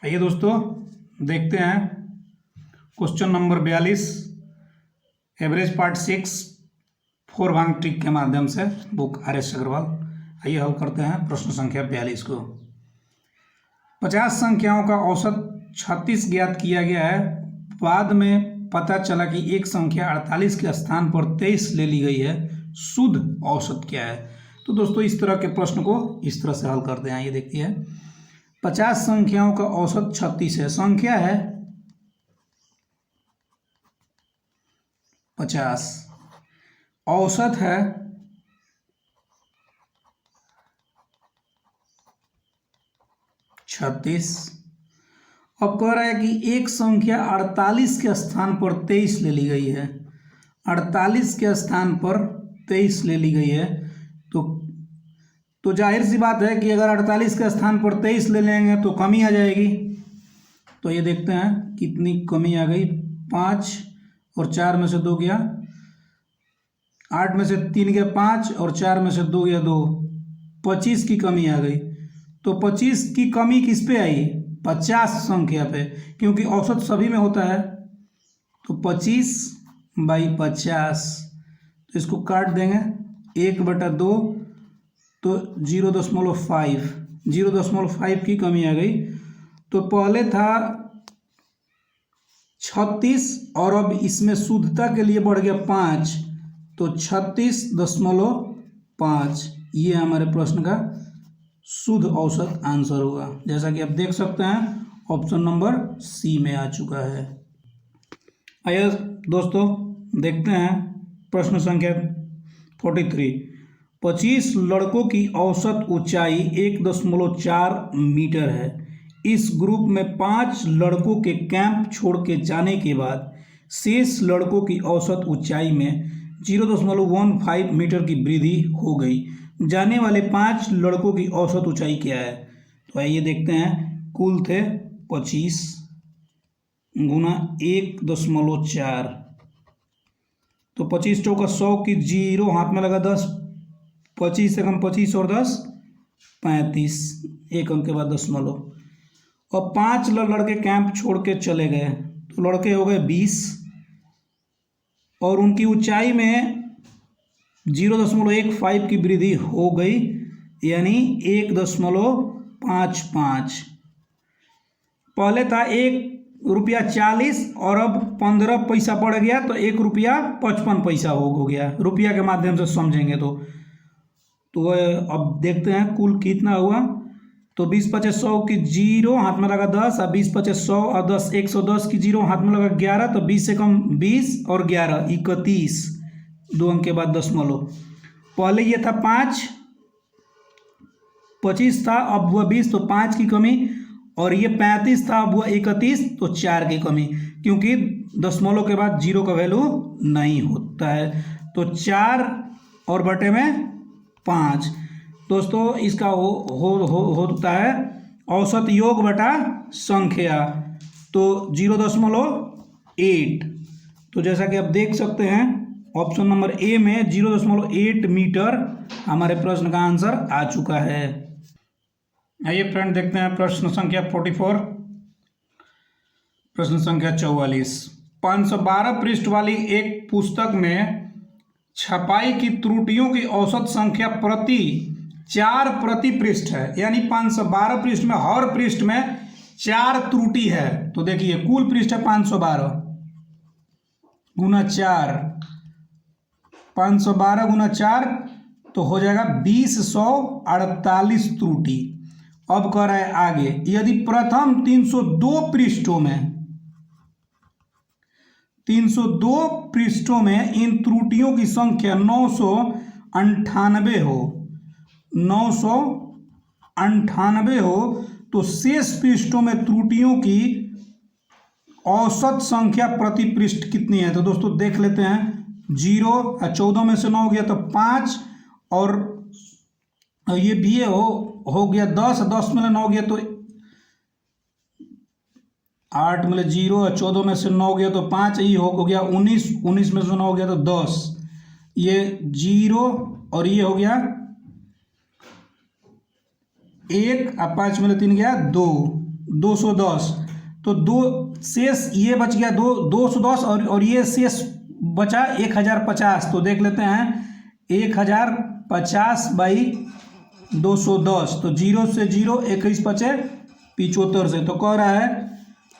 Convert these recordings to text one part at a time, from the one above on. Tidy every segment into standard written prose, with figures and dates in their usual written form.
आइए दोस्तों देखते हैं क्वेश्चन नंबर 42 एवरेज पार्ट 6 4 भाग ट्रिक के माध्यम से बुक आर.एस. अग्रवाल। आइए हल करते हैं प्रश्न संख्या 42 को। 50 संख्याओं का औसत 36 ज्ञात किया गया है। बाद में पता चला कि एक संख्या 48 के स्थान पर 23 ले ली गई है। शुद्ध औसत क्या है? तो दोस्तों इस तरह के प्रश्न को इस तरह से हल करते हैं। ये देखिए है 50 संख्याओं का औसत 36 है। संख्या है 50, औसत है 36। अब कह रहा है कि एक संख्या 48 के स्थान पर 23 ले ली गई है। 48 के स्थान पर 23 ले ली गई है तो जाहिर सी बात है कि अगर 48 के स्थान पर 23 ले लेंगे तो कमी आ जाएगी। तो ये देखते हैं कितनी कमी आ गई। 5 और 4 में से 2 गया, 8 में से 3 गया 5 और 4 में से 2 गया 2, 25 की कमी आ गई। तो 25 की कमी किस पे आई? 50 संख्या पे, क्योंकि औसत सभी में होता है। तो 25/50, तो इसको काट देंगे 1/2 तो 0.5, 0.5 की कमी आ गई। तो पहले था 36 और अब इसमें शुद्धता के लिए बढ़ गया 5, तो 36.5 ये हमारे प्रश्न का शुद्ध औसत आंसर होगा। जैसा कि आप देख सकते हैं ऑप्शन नंबर सी में आ चुका है। आइए दोस्तों देखते हैं प्रश्न संख्या 43। 25 लड़कों की औसत ऊंचाई 1.4 मीटर है। इस ग्रुप में 5 लड़कों के कैंप छोड़ के जाने के बाद शेष लड़कों की औसत ऊंचाई में 0.15 मीटर की वृद्धि हो गई। जाने वाले 5 लड़कों की औसत ऊंचाई क्या है? तो आइए देखते हैं। कुल थे 25 गुना 1.4, तो 25 चौका 100 की 0 हाथ में लगा 10, 25 से कम 25 और 10 35, एक अंक के बाद दशमलव। और 5 लड़के कैंप छोड़ के चले गए, तो लड़के हो गए 20 और उनकी ऊंचाई में 0.15 की वृद्धि हो गई, यानी 1.55। पहले था ₹1.40 और अब 15 पैसा बढ़ गया तो ₹1.55 हो गया। रुपया के माध्यम से समझेंगे तो अब देखते हैं कुल कितना हुआ। तो 20-5 100 की 0 हाथ में लगा 10 और 20-5 100 और 10 110 की 0 हाथ में लगा 11, तो 20 से कम 20 और 11 31, 2 अंक के बाद दशमलव। पहले ये था 5, 25 था अब हुआ 20, तो 5 की कमी, और ये 35 था अब हुआ 31, तो 4 की कमी, क्योंकि दशमलव के बाद 0 का वैल्यू नहीं होता है। तो 4 और बटे में 5 दोस्तों इसका होता है औसत योग बटा संख्या, तो 0.8। तो जैसा कि आप देख सकते हैं ऑप्शन नंबर ए में 0.8 मीटर हमारे प्रश्न का आंसर आ चुका है। आइए फ्रेंड देखते हैं प्रश्न संख्या 44। प्रश्न संख्या 44। 512 पृष्ठ वाली एक पुस्तक में छपाई की त्रुटियों की औसत संख्या प्रति 4 प्रति पृष्ठ है, यानी 512 पृष्ठ में हर पृष्ठ में 4 त्रुटि है। तो देखिए कुल पृष्ठ है 512 गुना 4, 512 गुना 4 तो हो जाएगा 2048 त्रुटि। अब कह रहा है आगे, यदि प्रथम 302 पृष्ठों में इन त्रुटियों की संख्या 998 हो तो शेष पृष्ठों में त्रुटियों की औसत संख्या प्रति पृष्ठ कितनी है? तो दोस्तों देख लेते हैं। 0 14 में से 9 गया तो 5, और ये भी हो गया 10, 10 में 9 गया तो 8 में 0, 14 में से 9 गया तो 5, ये हो गया 19, 19 में से 9 गया तो 10, ये 0 और ये हो गया 1, अब 5 में 3 गया 2, 210, तो दो शेष ये बच गया 210 और ये शेष बचा 1050। तो देख लेते हैं 1050 बाई 210, तो 0 से 0, 21 बचे 75 से। तो कह रहा है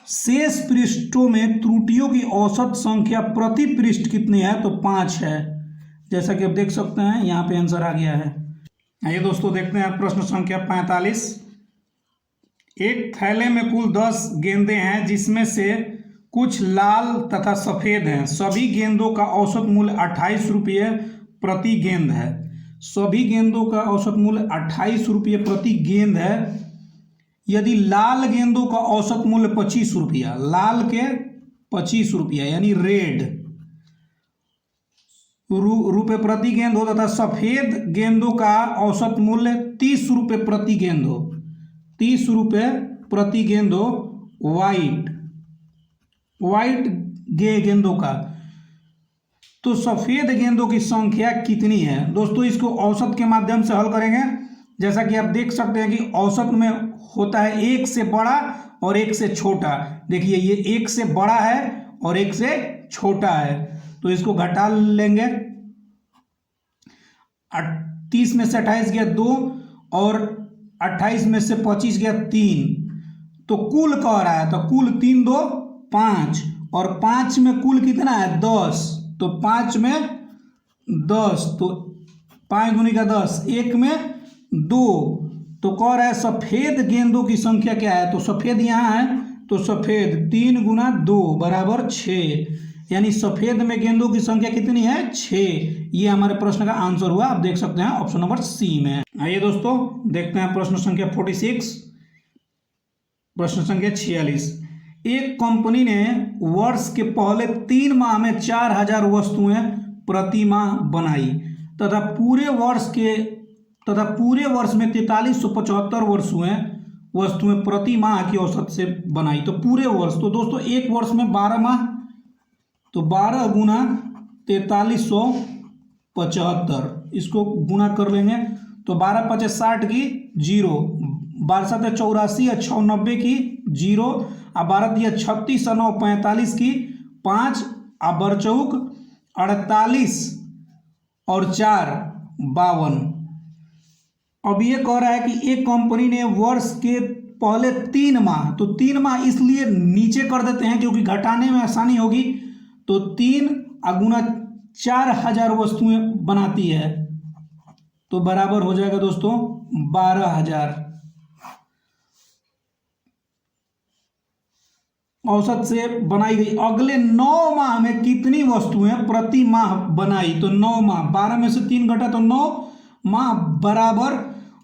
शेष पृष्ठों में त्रुटियों की औसत संख्या प्रति पृष्ठ कितनी है, तो 5 है। जैसा कि आप देख सकते हैं यहाँ पे आंसर आ गया है। आइए दोस्तों देखते हैं प्रश्न संख्या 45। एक थैले में कुल 10 गेंदें हैं जिसमें से कुछ लाल तथा सफ़ेद हैं। सभी गेंदों का औसत मूल्य 28 रुपये प्रति गेंद है। सभी गेंदों का औसत मूल्य 28 रुपये प्रति गेंद है। यदि लाल गेंदों का औसत मूल्य 25 रुपया, लाल के 25 रुपया यानी रेड रुपये प्रति गेंद हो, तथा सफ़ेद गेंदों का औसत मूल्य 30 रुपये प्रति गेंद हो, 30 रुपये प्रति गेंद हो वाइट गेंदों का, तो सफ़ेद गेंदों की संख्या कितनी है। दोस्तों इसको औसत के माध्यम से हल करेंगे। जैसा कि आप देख सकते हैं कि औसत में होता है एक से बड़ा और एक से छोटा। देखिए ये एक से बड़ा है और एक से छोटा है, तो इसको घटा लेंगे। 30 में से 28 गया 2 और 28 में से 25 गया 3, तो कुल कह रहा है, तो कुल 3 2 5 और 5 में कुल कितना है 10, तो 5 में 10, तो 5 दूनी का 10, 1 में 2, तो कह रहा है सफ़ेद गेंदों की संख्या क्या है, तो सफ़ेद यहाँ है, तो सफ़ेद 3 गुना 2 बराबर 6, यानी सफ़ेद में गेंदों की संख्या कितनी है 6। ये हमारे प्रश्न का आंसर हुआ। आप देख सकते हैं ऑप्शन नंबर सी में। आइए दोस्तों देखते हैं प्रश्न संख्या 46। प्रश्न संख्या 46। एक कंपनी ने वर्ष के पहले 3 माह में 4000 वस्तुएं प्रति माह बनाई तथा पूरे वर्ष में 4375 वस्तुएं प्रति माह की औसत से बनाई। तो पूरे वर्ष, तो दोस्तों एक वर्ष में 12 माह, तो 12 गुना 4375, इसको गुना कर लेंगे तो 12 5 60 की 0, 12 7 84 और 6 90 की 0, और 12 3 36 और 9 45 की 5, और बरचौक 48 और 4 52। अब ये कह रहा है कि एक कंपनी ने वर्ष के पहले 3 माह, तो 3 माह इसलिए नीचे कर देते हैं क्योंकि घटाने में आसानी होगी, तो 3 गुना 4000 वस्तुएं बनाती है, तो बराबर हो जाएगा दोस्तों 12000। औसत से बनाई गई। अगले 9 माह में कितनी वस्तुएं प्रति माह बनाई, तो 9 माह, 12 में से 3 घटा तो 9 माह बराबर,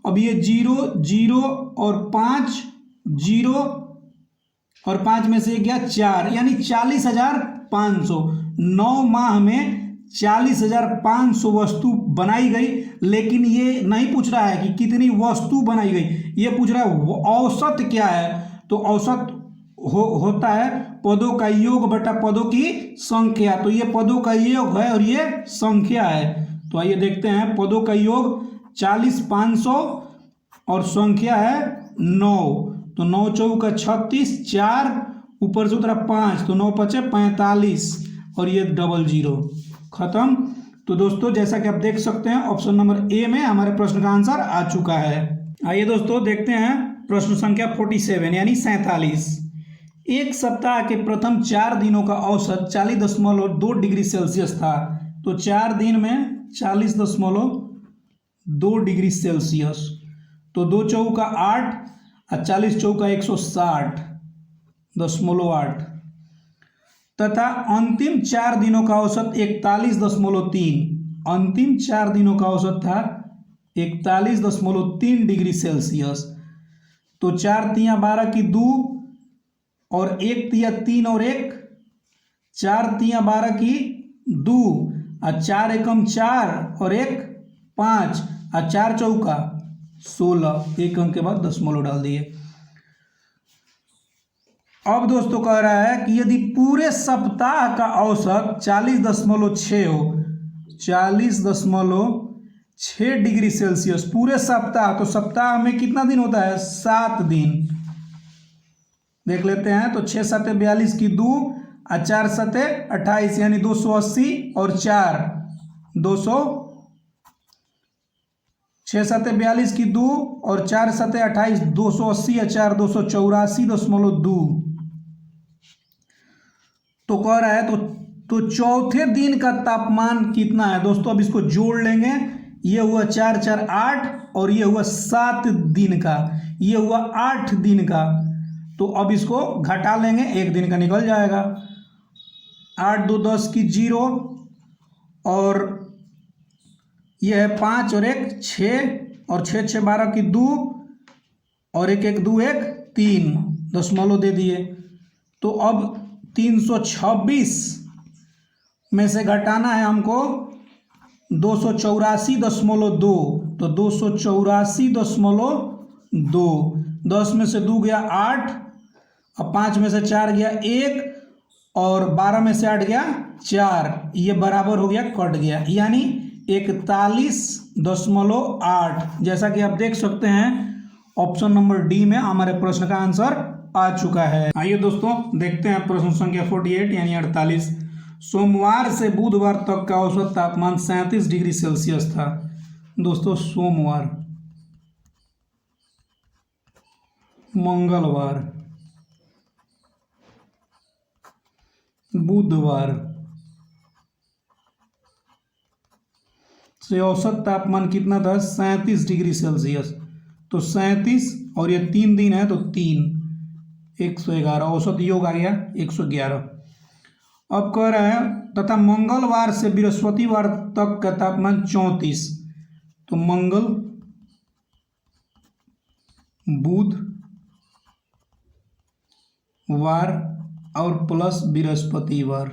अब ये 0 0 और 5 0 और 5 में से गया 4, यानी 40,500। 9 माह में 40,500 वस्तु बनाई गई, लेकिन ये नहीं पूछ रहा है कि कितनी वस्तु बनाई गई, ये पूछ रहा है औसत क्या है। तो औसत होता है पदों का योग बटा पदों की संख्या, तो ये पदों का योग है और ये संख्या है। तो आइए देखते हैं, पदों का योग 40,500 और संख्या है 9, तो 9 चौका 36, 4 ऊपर से उतरा 5, तो 9 पचे 45 और ये 00 खत्म। तो दोस्तों जैसा कि आप देख सकते हैं ऑप्शन नंबर ए में हमारे प्रश्न का आंसर आ चुका है। आइए दोस्तों देखते हैं प्रश्न संख्या 47 यानी 47। एक सप्ताह के प्रथम 4 दिनों का औसत 40.2 डिग्री सेल्सियस था, तो 4 दिन में 40.2 डिग्री सेल्सियस, तो 2 चौका 8 और 40 चौका 160.8 तथा अंतिम 4 दिनों का औसत 41.3, अंतिम 4 दिनों का औसत था 41.3 डिग्री सेल्सियस। तो 4 तिया 12 की 2 और 1 तिया 3 और 1, 4 तिया 12 की 2 और 4 एकम 4 और 1 5 और 4 चौका 16, एक अंक के बाद दशमलव डाल दिए। अब दोस्तों कह रहा है कि यदि पूरे सप्ताह का औसत 40.6 हो, 40.6 डिग्री सेल्सियस पूरे सप्ताह, तो सप्ताह में कितना दिन होता है 7 दिन, देख लेते हैं। तो 6 सत्ते 42 की 2 और 4 सत्ते 28 यानी 280 और 4 200। 6 सत्ते 42 की 2 और 4 सत्ते 28 280 या 4 284.2। तो कह रहा है तो चौथे दिन का तापमान कितना है दोस्तों। अब इसको जोड़ लेंगे। ये हुआ 4 4 8 और ये हुआ 7 दिन का, ये हुआ 8 दिन का। तो अब इसको घटा लेंगे, एक दिन का निकल जाएगा। 8 2 10 की 0 और ये है 5 और 1 6 और 6 6 12 की 2 और 1 1 2 1 3 दशमलव दे दिए। तो अब 326 में से घटाना है हमको 284.2। तो 284.2, 10 में से 2 गया 8 और 5 में से 4 गया 1 और 12 में से 8 गया 4, ये बराबर हो गया, कट गया, यानी 41.8। जैसा कि आप देख सकते हैं ऑप्शन नंबर डी में हमारे प्रश्न का आंसर आ चुका है। आइए दोस्तों देखते हैं प्रश्न संख्या 48 यानी 48। सोमवार से बुधवार तक का औसत तापमान 37 डिग्री सेल्सियस था। दोस्तों सोमवार, मंगलवार, बुधवार से औसत तापमान कितना था 37 डिग्री सेल्सियस। तो 37 और ये 3 दिन है तो 3 111 औसत योग आ गया 111। अब कह रहा है तथा मंगलवार से बृहस्पतिवार तक का तापमान 34। तो मंगल, बुध, वार और प्लस बृहस्पतिवार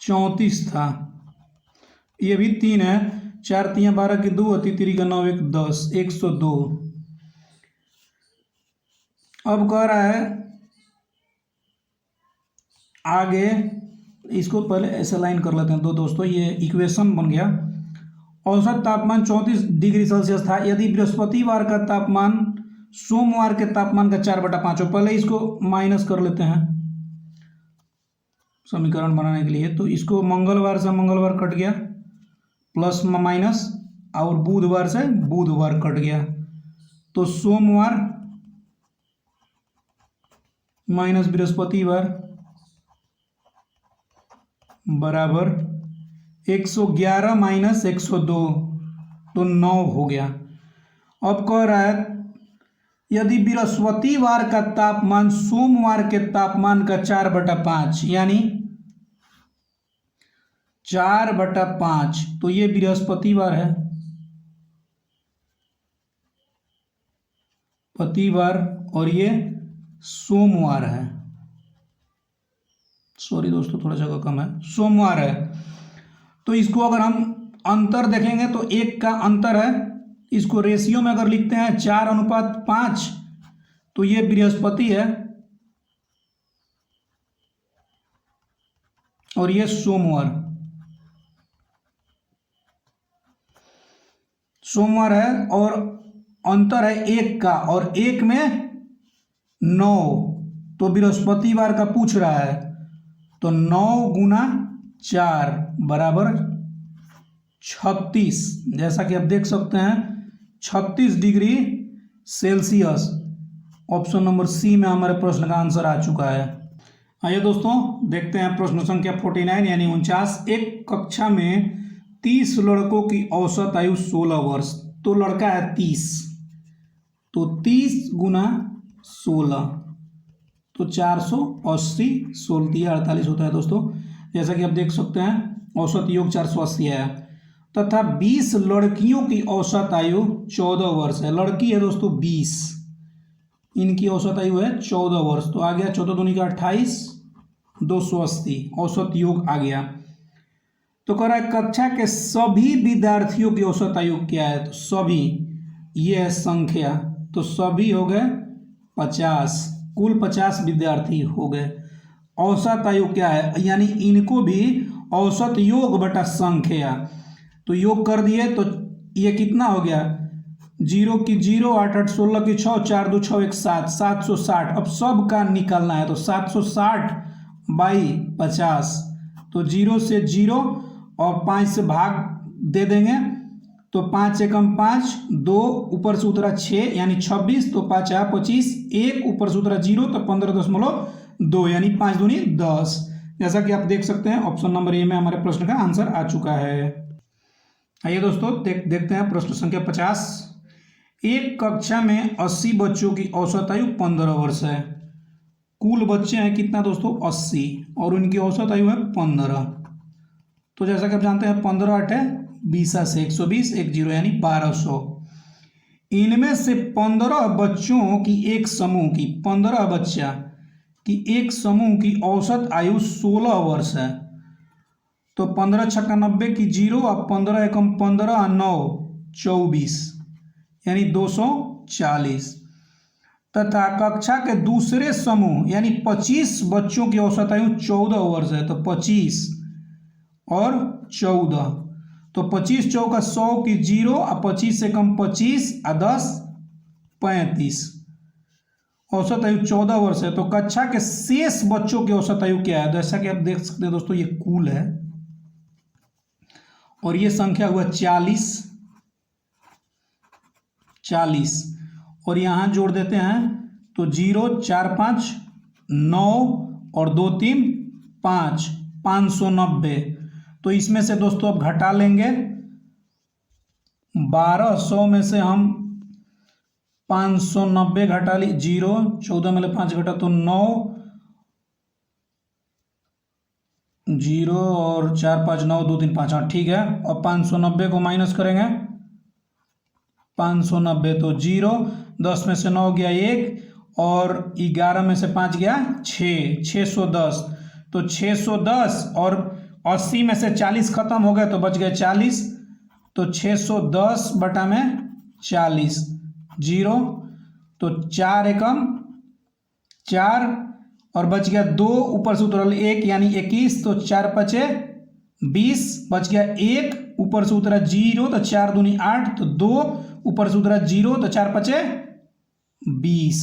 34 था। ये भी 3 है, 4 3 12 की 2 होती 3 का 9 1 10 102। अब कह रहा है आगे, इसको पहले ऐसे लाइन कर लेते हैं। तो दोस्तों ये इक्वेशन बन गया। औसत तापमान 34 डिग्री सेल्सियस था यदि बृहस्पतिवार का तापमान सोमवार के तापमान का 4/5 हो। पहले इसको माइनस कर लेते हैं समीकरण बनाने के लिए। तो इसको मंगलवार से मंगलवार कट गया, प्लस माइनस, और बुधवार से बुधवार कट गया। तो सोमवार माइनस बृहस्पतिवार बराबर 111 माइनस 102, तो 9 हो गया। अब कह रहा है यदि बृहस्पतिवार का तापमान सोमवार के तापमान का 4/5 यानी 4/5, तो ये बृहस्पतिवार है, पतिवार, और ये सोमवार है। सॉरी दोस्तों थोड़ा जगह कम है, सोमवार है। तो इसको अगर हम अंतर देखेंगे तो 1 का अंतर है। इसको रेशियो में अगर लिखते हैं 4:5, तो ये बृहस्पति है और ये सोमवार, सोमवार है, और अंतर है 1 का, और 1 में 9, तो बृहस्पतिवार का पूछ रहा है। तो 9 गुना 4 बराबर 36। जैसा कि आप देख सकते हैं 36 degree Celsius. Option number C में हमारे प्रश्न का आंसर आ चुका है। आइए दोस्तों देखते हैं प्रश्न संख्या 49 यानी 49। एक कक्षा में 30 लड़कों की औसत आयु 16 वर्ष। तो लड़का है 30, तो 30 गुना 16 तो 480, 16 48 होता है दोस्तों। जैसा कि आप देख सकते हैं औसत योग 480 है। तथा 20 लड़कियों की औसत आयु 14 वर्ष है। लड़की है दोस्तों 20, इनकी औसत आयु है 14 वर्ष। तो आ गया 14 दूनी का 28, 280 औसत योग आ गया। तो कह रहा है कक्षा के सभी विद्यार्थियों की औसत आयु क्या है। तो सभी, ये है संख्या, तो सभी हो गए 50, कुल 50 विद्यार्थी हो गए। औसत आयु क्या है, यानी इनको भी औसत योग बटा संख्या, तो योग कर दिए तो ये कितना हो गया जीरो की जीरो, 8 8 16 की 6, 4 2 6 1 7, 760। अब सब का निकालना है तो 760 बाई 50, तो जीरो से जीरो और 5 से भाग दे देंगे तो 5 एकम 5, 2 ऊपर से उतरा 6 यानी 26, तो 5 आया 25, 1 ऊपर से उतरा 0 तो 15.2 यानी 5 दूनी 10। जैसा कि आप देख सकते हैं ऑप्शन नंबर ए में हमारे प्रश्न का आंसर आ चुका है। आइए दोस्तों देखते हैं प्रश्न संख्या 50। एक कक्षा में 80 बच्चों की औसत आयु 15 वर्ष है। कुल बच्चे हैं कितना दोस्तों 80 और उनकी औसत आयु है 15। तो जैसा कि आप जानते हैं 15 8 है 20 से 120, 10 यानी 1200। इनमें से 15 बच्चों की एक समूह की 15 बच्चा कि एक समूह की औसत आयु 16 वर्ष है। तो 15 छक्का 90 की 0 और 15 एकम 15 और 9 24 यानी 240 तथा कक्षा के दूसरे समूह यानी 25 बच्चों की औसत आयु 14 वर्ष है। तो 25 और 14 तो 25 चौका 100 की 0 और 25 से कम 25 और 10 35 औसत आयु 14 वर्ष है। तो कक्षा के शेष बच्चों की औसत आयु क्या है? जैसा कि आप देख सकते हैं दोस्तों ये कुल है और ये संख्या हुआ 40 और यहां जोड़ देते हैं तो 0 4 5 9 और 2 3 5 590। तो इसमें से दोस्तों अब घटा लेंगे 1200 में से हम 590 घटा ली 0 14 में 5 घटा तो 9 0 और 4 5 9 2 3 5 8 ठीक है। और 590 को माइनस करेंगे 590 तो 0 10 में से 9 गया 1 और 11 में से 5 गया 6 610। तो 610 और 80 में से 40 खत्म हो गए तो बच गए 40। तो 610 बटा में 40 0 तो 4 एकम 4 और बच गया 2 ऊपर से उतरल 1 यानी 21 तो 4 पचे 20 बच गया 1 ऊपर से उतरा 0 तो 4 दूनी 8 तो 2 ऊपर से उतरा 0 तो 4 पचे 20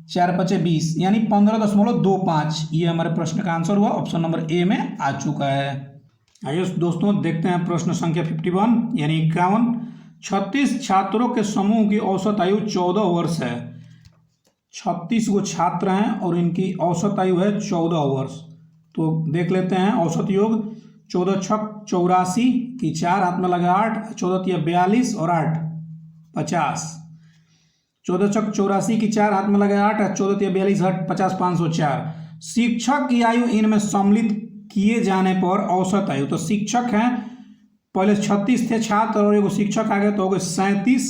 4 पचे 20 यानी 15.25। ये हमारे प्रश्न का आंसर हुआ ऑप्शन नंबर ए में आ चुका है। आइए दोस्तों देखते हैं प्रश्न संख्या 51 यानी 51। 36 छात्रों के समूह की औसत आयु 14 वर्ष है। 36 गो छात्र हैं और इनकी औसत आयु है 14 वर्ष। तो देख लेते हैं औसत योग 14 छक 84 की 4 हाथ में लगा 8 14 तिया 42 और 8 50। 14 छक 84 की 4 हाथ में लगा 8 14 तिया 42 8 50 504। शिक्षक की आयु इनमें सम्मिलित किए जाने पर औसत आयु। तो शिक्षक हैं पहले 36 थे छात्र और एगो शिक्षक आ गए तो हो गए 37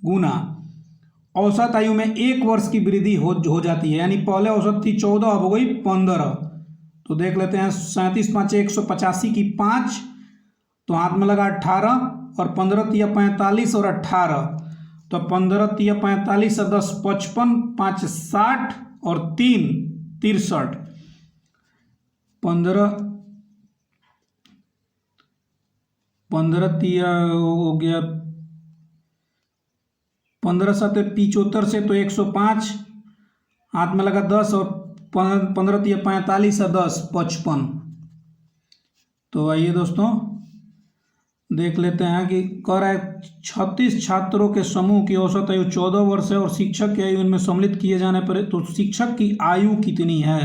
गुना औसत आयु में 1 वर्ष की वृद्धि हो जाती है। यानी पहले औसत थी 14 अब हो गई 15। तो देख लेते हैं 37 5 185 की 5 तो हाथ में लगा 18 और 15 तिया 45 और 18 तो 15 तिया 45 और 10 55 5 60 और 3 63 15 तिया हो गया 15 7 75 से तो 105 हाथ में लगा 10 और 15 तिया 45 और 10 55। तो आइए दोस्तों देख लेते हैं कि कह रहा है 36 छात्रों के समूह की औसत आयु 14 वर्ष है और शिक्षक की आयु इनमें सम्मिलित किए जाने पर तो शिक्षक की आयु कितनी है?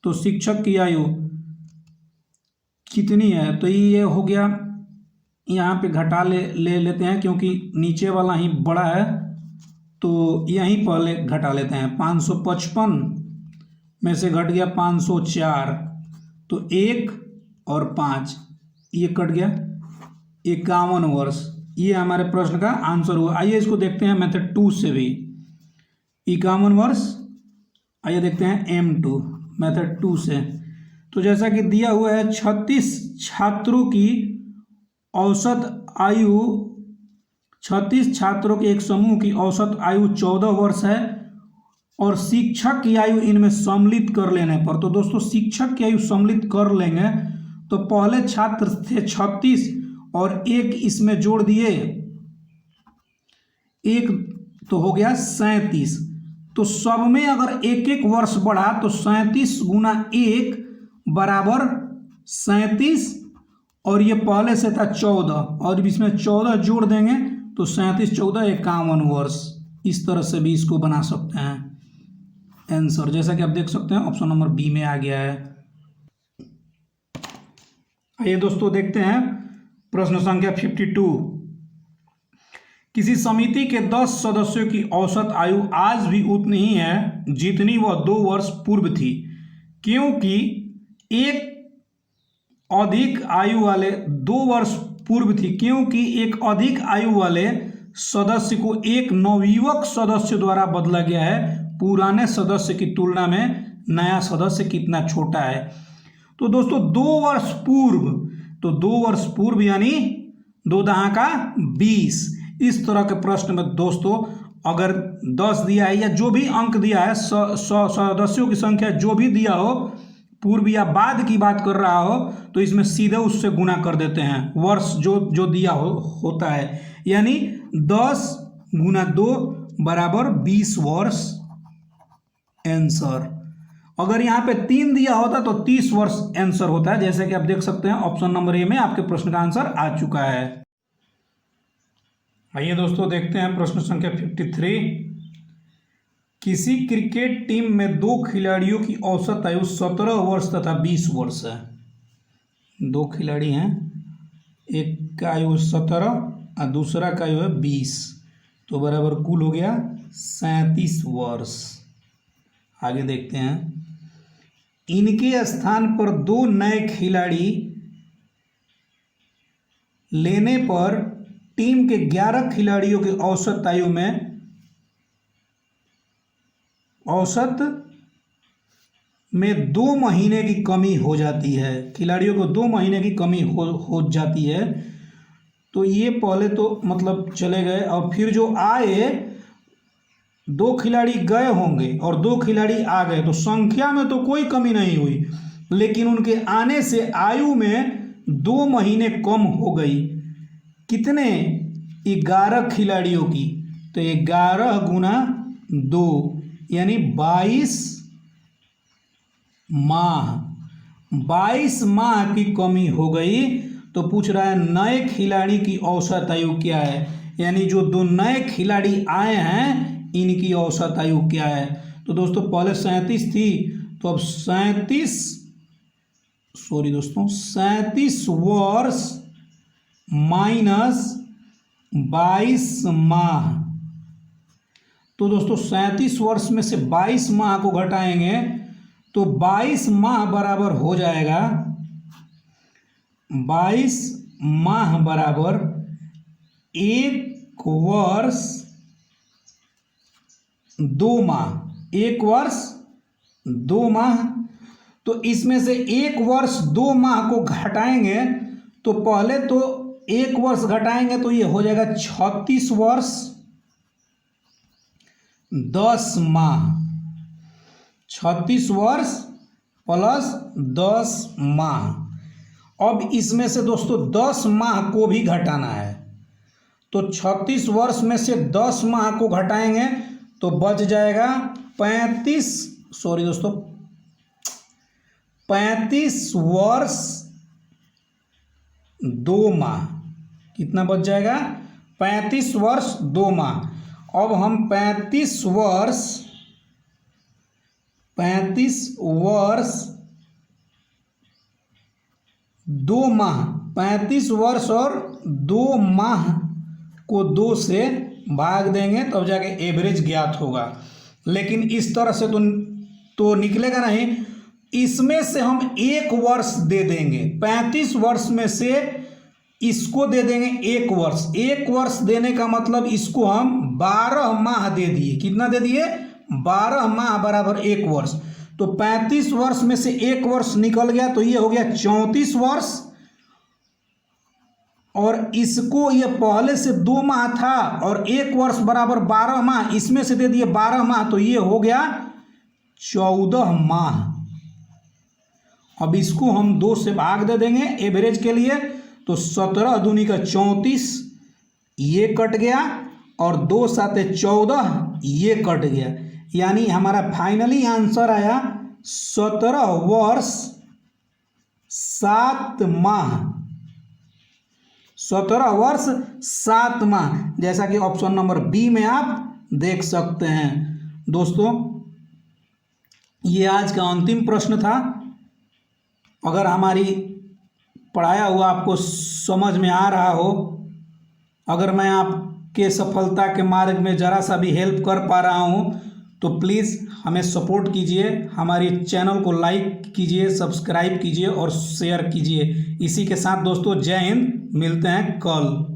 तो शिक्षक की आयु कितनी है? तो ये हो गया यहाँ पे घटा ले लेते हैं क्योंकि नीचे वाला ही बड़ा है तो यहीं पहले घटा लेते हैं। 555 में से घट गया 504 तो 1 और 5 ये कट गया 51 वर्ष। ये हमारे प्रश्न का आंसर हुआ। आइए इसको देखते हैं मेथड 2 से भी 51 वर्ष। आइए देखते हैं M2 मेथड 2 से। तो जैसा कि दिया हुआ है 36 छात्रों की औसत आयु 36 छात्रों के एक समूह की औसत आयु 14 वर्ष है और शिक्षक की आयु इनमें सम्मिलित कर लेने पर। तो दोस्तों शिक्षक की आयु सम्मिलित कर लेंगे तो पहले छात्र थे 36 और 1 इसमें जोड़ दिए एक तो हो गया 37। तो सब में अगर एक एक वर्ष बढ़ा तो 37 गुना 1 बराबर 37, और ये पहले से था 14 और इसमें 14 जोड़ देंगे तो 37 14 51 वर्ष। इस तरह से भी इसको बना सकते हैं आंसर। जैसा कि आप देख सकते हैं ऑप्शन नंबर बी में आ गया है। आइए दोस्तों देखते हैं प्रश्न संख्या 52। किसी समिति के 10 सदस्यों की औसत आयु आज भी उतनी ही है जितनी वह 2 वर्ष पूर्व थी, क्योंकि एक अधिक आयु वाले 2 वर्ष पूर्व थी, क्योंकि एक अधिक आयु वाले सदस्य को एक नवयुवक सदस्य द्वारा बदला गया है। पुराने सदस्य की तुलना में नया सदस्य कितना छोटा है। तो दोस्तों 2 वर्ष पूर्व, तो 2 वर्ष पूर्व यानी 2 दहा का 20। इस तरह के प्रश्न में दोस्तों अगर 10 दिया है या जो भी अंक दिया है, सदस्यों की संख्या जो भी दिया हो, पूर्व या बाद की बात कर रहा हो, तो इसमें सीधे उससे गुना कर देते हैं। वर्ष जो दिया होता है, यानी 10 गुना 2 बराबर 20 वर्ष आंसर। अगर यहाँ पे 3 दिया होता तो 30 वर्ष आंसर होता है। जैसे कि आप देख सकते हैं ऑप्शन नंबर ए में आपके प्रश्न का आंसर आ चुका है। आइए दोस्तों देखते हैं प्रश्न संख्या 53। किसी क्रिकेट टीम में 2 खिलाड़ियों की औसत आयु 17 वर्ष तथा 20 वर्ष है। 2 खिलाड़ी हैं, एक का आयु 17 और दूसरा का आयु है 20, तो बराबर कुल हो गया 37 वर्ष। आगे देखते हैं। इनके स्थान पर 2 नए खिलाड़ी लेने पर टीम के 11 खिलाड़ियों की औसत आयु में औसत में 2 महीने की कमी हो जाती है। खिलाड़ियों को 2 महीने की कमी हो जाती है। तो ये पहले तो मतलब चले गए और फिर जो आए 2 खिलाड़ी गए होंगे और 2 खिलाड़ी आ गए, तो संख्या में तो कोई कमी नहीं हुई, लेकिन उनके आने से आयु में 2 महीने कम हो गई। कितने? 11 खिलाड़ियों की। तो 11 गुना 2 यानी 22 माह। 22 माह की कमी हो गई। तो पूछ रहा है नए खिलाड़ी की औसत आयु क्या है, यानी जो 2 नए खिलाड़ी आए हैं इनकी औसत आयु क्या है। तो दोस्तों पहले 37 थी, तो अब 37 वर्ष माइनस 22 माह। तो दोस्तों 37 वर्ष में से 22 माह को घटाएंगे तो 22 माह बराबर हो जाएगा 22 माह बराबर 1 वर्ष 2 माह। 1 वर्ष 2 माह। तो इसमें से 1 वर्ष 2 माह को घटाएंगे तो पहले तो 1 वर्ष घटाएंगे तो ये हो जाएगा 36 वर्ष 10 माह। 36 वर्ष प्लस 10 माह। अब इसमें से दोस्तों 10 माह को भी घटाना है, तो 36 वर्ष में से 10 माह को घटाएंगे तो बच जाएगा 35 वर्ष 2 माह। कितना बच जाएगा? 35 वर्ष 2 माह। अब हम 35 वर्ष 2 माह, 35 वर्ष और 2 माह को 2 से भाग देंगे तब जाके एवरेज ज्ञात होगा। लेकिन इस तरह से तो निकलेगा नहीं। इसमें से हम 1 वर्ष दे देंगे। 35 वर्ष में से इसको दे देंगे 1 वर्ष। 1 वर्ष देने का मतलब इसको हम 12 माह दे दिए। कितना दे दिए? 12 माह बराबर 1 वर्ष। तो 35 वर्ष में से 1 वर्ष निकल गया तो ये हो गया 34 वर्ष। और इसको ये पहले से 2 माह था और 1 वर्ष बराबर 12 माह, इसमें से दे दिए 12 माह तो ये हो गया 14 माह। अब इसको हम 2 से भाग दे देंगे एवरेज के लिए, तो 17 दूनी का 34 ये कट गया और 2 साते 14, ये कट गया, यानी हमारा फाइनली आंसर आया 17 वर्ष 7 माह। 17 वर्ष 7 माह, जैसा कि ऑप्शन नंबर बी में आप देख सकते हैं। दोस्तों, ये आज का अंतिम प्रश्न था। अगर हमारी पढ़ाया हुआ आपको समझ में आ रहा हो, अगर मैं आपके सफलता के मार्ग में ज़रा सा भी हेल्प कर पा रहा हूँ, तो प्लीज़ हमें सपोर्ट कीजिए, हमारी चैनल को लाइक कीजिए, सब्सक्राइब कीजिए और शेयर कीजिए। इसी के साथ दोस्तों, जय हिंद, मिलते हैं कल।